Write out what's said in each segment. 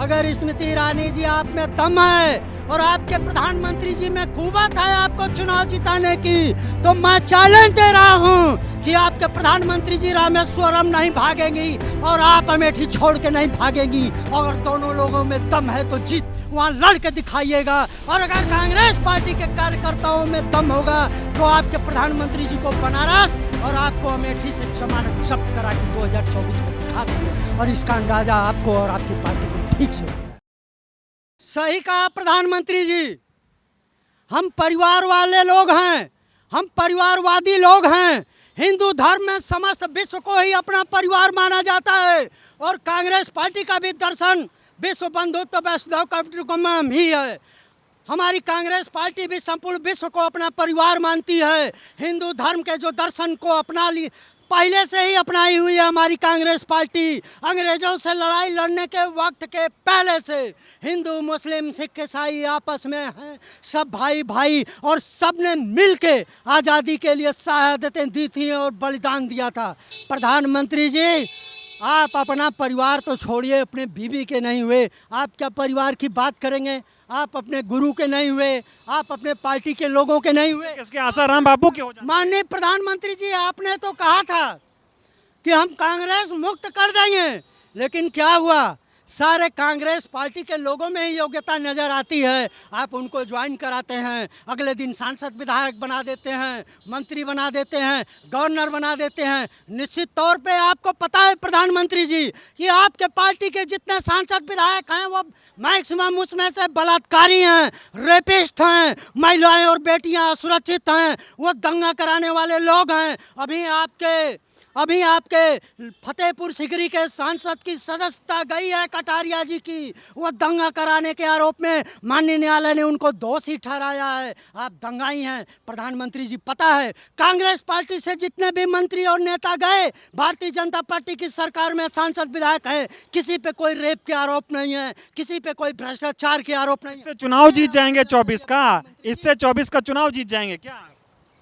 अगर स्मृति ईरानी जी आप में दम है और आपके प्रधानमंत्री जी में कुवत है आपको चुनाव जिताने की, तो मैं चैलेंज दे रहा हूं कि आपके प्रधानमंत्री जी रामेश्वरम नहीं भागेंगी और आप अमेठी छोड़ के नहीं भागेंगी। अगर दोनों लोगों में दम है तो जीत वहाँ लड़ के दिखाइएगा, और अगर कांग्रेस पार्टी के कार्यकर्ताओं में दम होगा तो आपके प्रधानमंत्री जी को बनारस और आपको अमेठी से जमानत जब्त करा के 2024 में दिखा देंगे, और इसका अंदाजा आपको और आपकी पार्टी को ठीक से होगा। सही कहा प्रधानमंत्री जी, हम परिवार वाले लोग हैं, हम परिवारवादी लोग हैं। हिंदू धर्म में समस्त विश्व को ही अपना परिवार माना जाता है, और कांग्रेस पार्टी का भी दर्शन विश्व बंधुत्व वैष्णव कुटुंबकम ही है। हमारी कांग्रेस पार्टी भी संपूर्ण विश्व को अपना परिवार मानती है। हिंदू धर्म के जो दर्शन को अपना ली पहले से ही अपनाई हुई है हमारी कांग्रेस पार्टी। अंग्रेजों से लड़ाई लड़ने के वक्त के पहले से हिंदू मुस्लिम सिख ईसाई आपस में हैं, सब भाई भाई, और सब ने मिल के आज़ादी के लिए शहादतें दी थी और बलिदान दिया था। प्रधानमंत्री जी, आप अपना परिवार तो छोड़िए, अपने बीवी के नहीं हुए, आप क्या परिवार की बात करेंगे? आप अपने गुरु के नहीं हुए, आप अपने पार्टी के लोगों के नहीं हुए, किसके आसाराम बापू के हो जाते? माननीय प्रधानमंत्री जी, आपने तो कहा था कि हम कांग्रेस मुक्त कर देंगे, लेकिन क्या हुआ? सारे कांग्रेस पार्टी के लोगों में ही योग्यता नज़र आती है। आप उनको ज्वाइन कराते हैं, अगले दिन सांसद विधायक बना देते हैं, मंत्री बना देते हैं, गवर्नर बना देते हैं। निश्चित तौर पे आपको पता है प्रधानमंत्री जी कि आपके पार्टी के जितने सांसद विधायक हैं वो मैक्सिमम उसमें से बलात्कारी हैं, रेपिस्ट हैं, महिलाएं और बेटियां असुरक्षित हैं, वो दंगा कराने वाले लोग हैं। अभी आपके फतेहपुर सिकरी के सांसद की सदस्यता गई है कटारिया जी की, वो दंगा कराने के आरोप में माननीय न्यायालय ने उनको दोषी ठहराया है। आप दंगाई हैं प्रधानमंत्री जी, पता है। कांग्रेस पार्टी से जितने भी मंत्री और नेता गए भारतीय जनता पार्टी की सरकार में सांसद विधायक हैं, किसी पे कोई रेप के आरोप नहीं है, किसी पे कोई भ्रष्टाचार के आरोप नहीं है। चुनाव जीत जाएंगे 24 का, इससे 24 का चुनाव जीत जाएंगे क्या?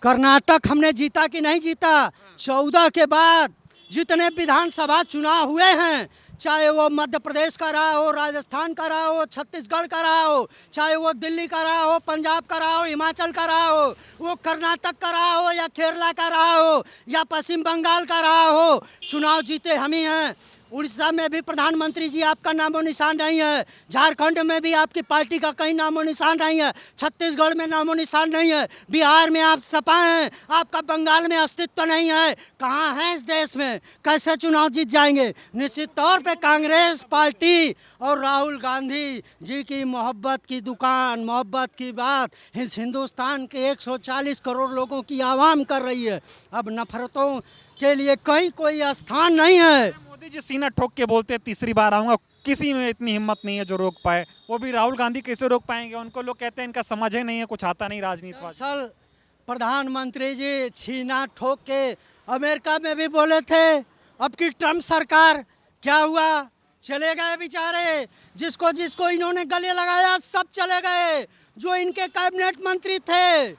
कर्नाटक हमने जीता कि नहीं जीता? 14 के बाद जितने विधानसभा चुनाव हुए हैं, चाहे वो मध्य प्रदेश का रहा हो, राजस्थान का रहा हो, छत्तीसगढ़ का रहा हो, चाहे वो दिल्ली का रहा हो, पंजाब का रहा हो, हिमाचल का रहा हो, वो कर्नाटक का रहा हो या केरला का रहा हो या पश्चिम बंगाल का रहा हो, चुनाव जीते हम ही हैं। उड़ीसा में भी प्रधानमंत्री जी आपका नामो निशान नहीं है, झारखंड में भी आपकी पार्टी का कहीं नामो निशान नहीं है, छत्तीसगढ़ में नामो निशान नहीं है, बिहार में आप सपा हैं, आपका बंगाल में अस्तित्व नहीं है। कहाँ है इस देश में? कैसे चुनाव जीत जाएंगे? निश्चित तौर पे कांग्रेस पार्टी और राहुल गांधी जी की मोहब्बत की दुकान, मोहब्बत की बात इस हिंदुस्तान के 140 करोड़ लोगों की आवाम कर रही है। अब नफरतों के लिए कहीं कोई स्थान नहीं है। मोदी जी सीना ठोक के बोलते हैं तीसरी बार आऊंगा, किसी में इतनी हिम्मत नहीं है जो रोक पाए। वो भी राहुल गांधी कैसे रोक पाएंगे? उनको लोग कहते हैं इनका समझ ही नहीं है, कुछ आता नहीं राजनीति। दरअसल प्रधानमंत्री जी छीना ठोक के अमेरिका में भी बोले थे। अब की ट्रम्प सरकार क्या हुआ? चले गए बेचारे, जिसको जिसको इन्होंने गले लगाया सब चले गए। जो इनके कैबिनेट मंत्री थे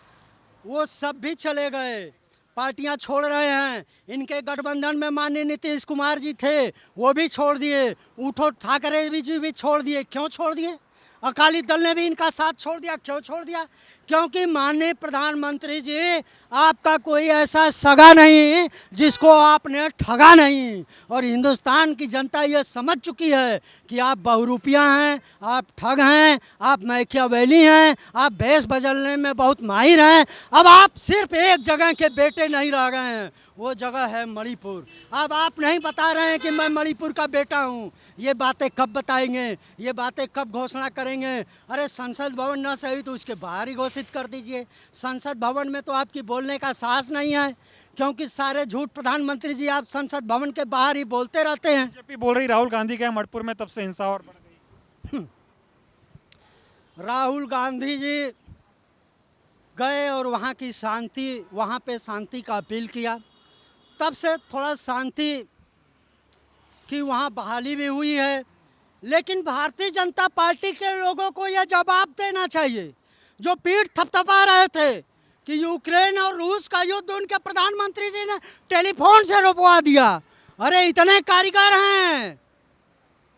वो सब भी चले गए, पार्टियां छोड़ रहे हैं। इनके गठबंधन में माननीय नीतीश कुमार जी थे, वो भी छोड़ दिए। उद्धव ठाकरे जी भी छोड़ दिए। क्यों छोड़ दिए? अकाली दल ने भी इनका साथ छोड़ दिया। क्यों छोड़ दिया? क्योंकि माननीय प्रधानमंत्री जी आपका कोई ऐसा सगा नहीं जिसको आपने ठगा नहीं, और हिंदुस्तान की जनता ये समझ चुकी है कि आप बहुरूपिया हैं, आप ठग हैं, आप मैकियावेली हैं, आप भेष बदलने में बहुत माहिर हैं। अब आप सिर्फ एक जगह के बेटे नहीं रह गए हैं, वो जगह है मणिपुर। अब आप नहीं बता रहे हैं कि मैं मणिपुर का बेटा हूँ। ये बातें कब बताएंगे? ये बातें कब घोषणा करेंगे? अरे संसद भवन न सही तो उसके बाहर ही घोषित कर दीजिए। संसद भवन में तो आपकी बोलने का साहस नहीं है, क्योंकि सारे झूठ प्रधानमंत्री जी आप संसद भवन के बाहर ही बोलते रहते हैं। बीजेपी बोल रही राहुल गांधी गए मणिपुर में, तब से हिंसा और बढ़ गई। राहुल गांधी जी गए और वहाँ की शांति, वहाँ पे शांति का अपील किया, तब से थोड़ा शांति की वहाँ बहाली भी हुई है। लेकिन भारतीय जनता पार्टी के लोगों को यह जवाब देना चाहिए, जो पीठ थपथपा रहे थे कि यूक्रेन और रूस का युद्ध उनके प्रधानमंत्री जी ने टेलीफोन से रोकवा दिया। अरे इतने कारीगर हैं,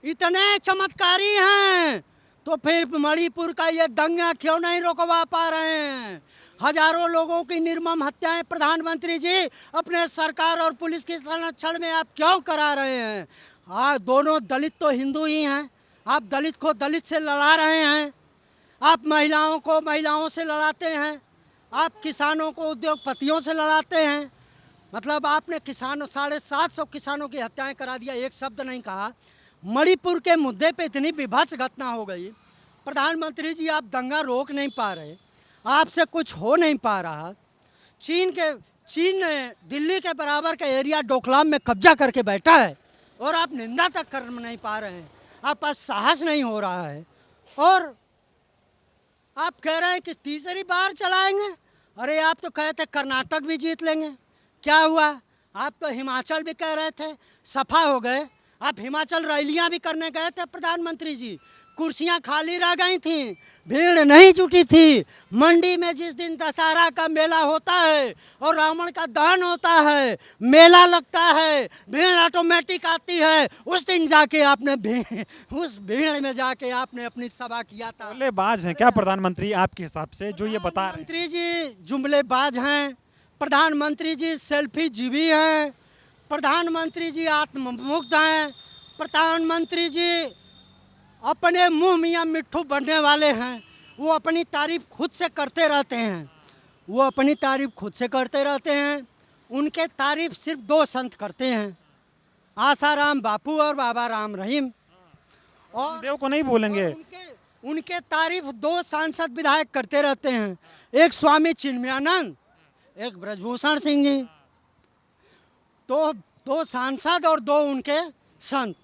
इतने चमत्कारी हैं, तो फिर मणिपुर का ये दंगा क्यों नहीं रोकवा पा रहे हैं? हजारों लोगों की निर्मम हत्याएं प्रधानमंत्री जी अपने सरकार और पुलिस के संरक्षण में आप क्यों करा रहे हैं? दोनों दलित तो हिंदू ही हैं, आप दलित को दलित से लड़ा रहे हैं, आप महिलाओं को महिलाओं से लड़ाते हैं, आप किसानों को उद्योगपतियों से लड़ाते हैं। मतलब आपने किसानों 750 किसानों की हत्याएं करा दिया, एक शब्द नहीं कहा। मणिपुर के मुद्दे पे इतनी विभत्स घटना हो गई, प्रधानमंत्री जी आप दंगा रोक नहीं पा रहे, आपसे कुछ हो नहीं पा रहा। चीन ने दिल्ली के बराबर का एरिया डोकलाम में कब्जा करके बैठा है और आप निंदा तक कर नहीं पा रहे हैं, आप पास साहस नहीं हो रहा है और आप कह रहे हैं कि तीसरी बार चलाएंगे। अरे आप तो कहे थे कर्नाटक भी जीत लेंगे, क्या हुआ? आप तो हिमाचल भी कह रहे थे, सफा हो गए। आप हिमाचल रैलियां भी करने गए थे प्रधानमंत्री जी, कुर्सियां खाली रह गई थी, भीड़ नहीं जुटी थी। मंडी में जिस दिन दशहरा का मेला होता है और रावण का दहन होता है, मेला लगता है, भीड़ ऑटोमेटिक आती है, उस दिन जाके आपने उस भीड़ में जाके आपने अपनी सभा किया था। जुमलेबाज हैं क्या प्रधानमंत्री आपके हिसाब से जो ये बता रहे हैं? प्रधानमंत्री जी जुमलेबाज हैं, प्रधानमंत्री जी सेल्फी जीवी हैं, प्रधानमंत्री जी आत्ममुग्ध हैं, प्रधानमंत्री जी अपने मुंह मियाँ मिट्ठू बनने वाले हैं। वो अपनी तारीफ खुद से करते रहते हैं, वो अपनी तारीफ खुद से करते रहते हैं। उनके तारीफ सिर्फ दो संत करते हैं, आसाराम बापू और बाबा राम रहीम। और देव को नहीं बोलेंगे। उनके तारीफ दो सांसद विधायक करते रहते हैं, एक स्वामी चिन्मयानंद, एक ब्रजभूषण सिंह जी। तो दो सांसद और दो उनके संत,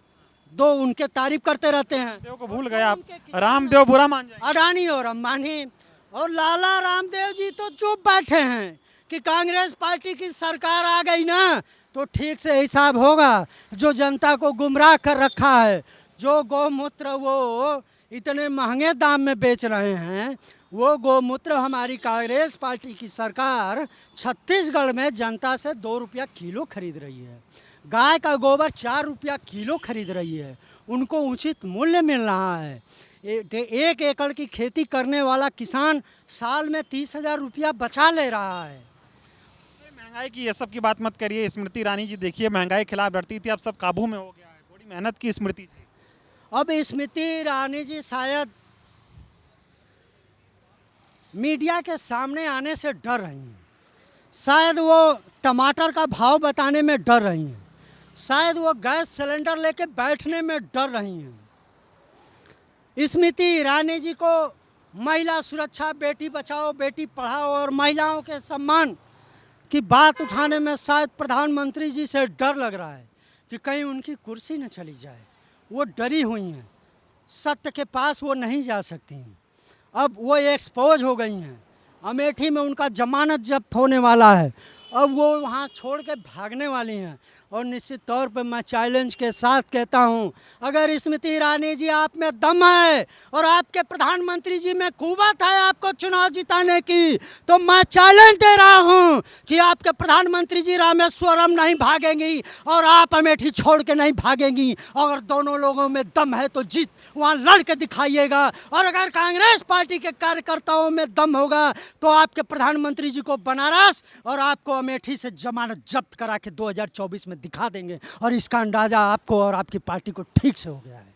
दो उनके तारीफ करते रहते हैं। देव को भूल गए आप, रामदेव बुरा मान जाएंगे। अडानी और अंबानी और लाला रामदेव जी तो चुप बैठे हैं कि कांग्रेस पार्टी की सरकार आ गई ना तो ठीक से हिसाब होगा। जो जनता को गुमराह कर रखा है, जो गौमूत्र वो इतने महंगे दाम में बेच रहे हैं, वो गौमूत्र हमारी कांग्रेस पार्टी की सरकार छत्तीसगढ़ में जनता से 2 रुपया किलो खरीद रही है। गाय का गोबर 4 रुपया किलो खरीद रही है, उनको उचित मूल्य मिल रहा है। 1 एकड़ की खेती करने वाला किसान साल में 30,000 रुपया बचा ले रहा है। महंगाई की ये सब की बात मत करिए। स्मृति ईरानी जी देखिए महंगाई के खिलाफ लड़ती थी, अब सब काबू में हो गया है। बड़ी मेहनत की स्मृति जी। अब स्मृति ईरानी जी शायद मीडिया के सामने आने से डर रही हैं, शायद वो टमाटर का भाव बताने में डर रही हैं, शायद वो गैस सिलेंडर लेके बैठने में डर रही हैं। स्मृति ईरानी जी को महिला सुरक्षा, बेटी बचाओ बेटी पढ़ाओ और महिलाओं के सम्मान की बात उठाने में शायद प्रधानमंत्री जी से डर लग रहा है कि कहीं उनकी कुर्सी न चली जाए। वो डरी हुई हैं, सत्य के पास वो नहीं जा सकती हैं। अब वो एक्सपोज हो गई हैं, अमेठी में उनका जमानत जब्त होने वाला है, अब वो वहाँ छोड़ के भागने वाली हैं। और निश्चित तौर पर मैं चैलेंज के साथ कहता हूं, अगर स्मृति ईरानी जी आप में दम है और आपके प्रधानमंत्री जी में कुव्वत है आपको चुनाव जिताने की, तो मैं चैलेंज दे रहा हूं कि आपके प्रधानमंत्री जी रामेश्वरम नहीं भागेंगी और आप अमेठी छोड़ के नहीं भागेंगी। अगर दोनों लोगों में दम है तो जीत वहाँ लड़ के दिखाइएगा, और अगर कांग्रेस पार्टी के कार्यकर्ताओं में दम होगा तो आपके प्रधानमंत्री जी को बनारस और आपको अमेठी से जमानत जब्त करा के 2024 में दिखा देंगे। और इसका अंदाजा आपको और आपकी पार्टी को ठीक से हो गया है।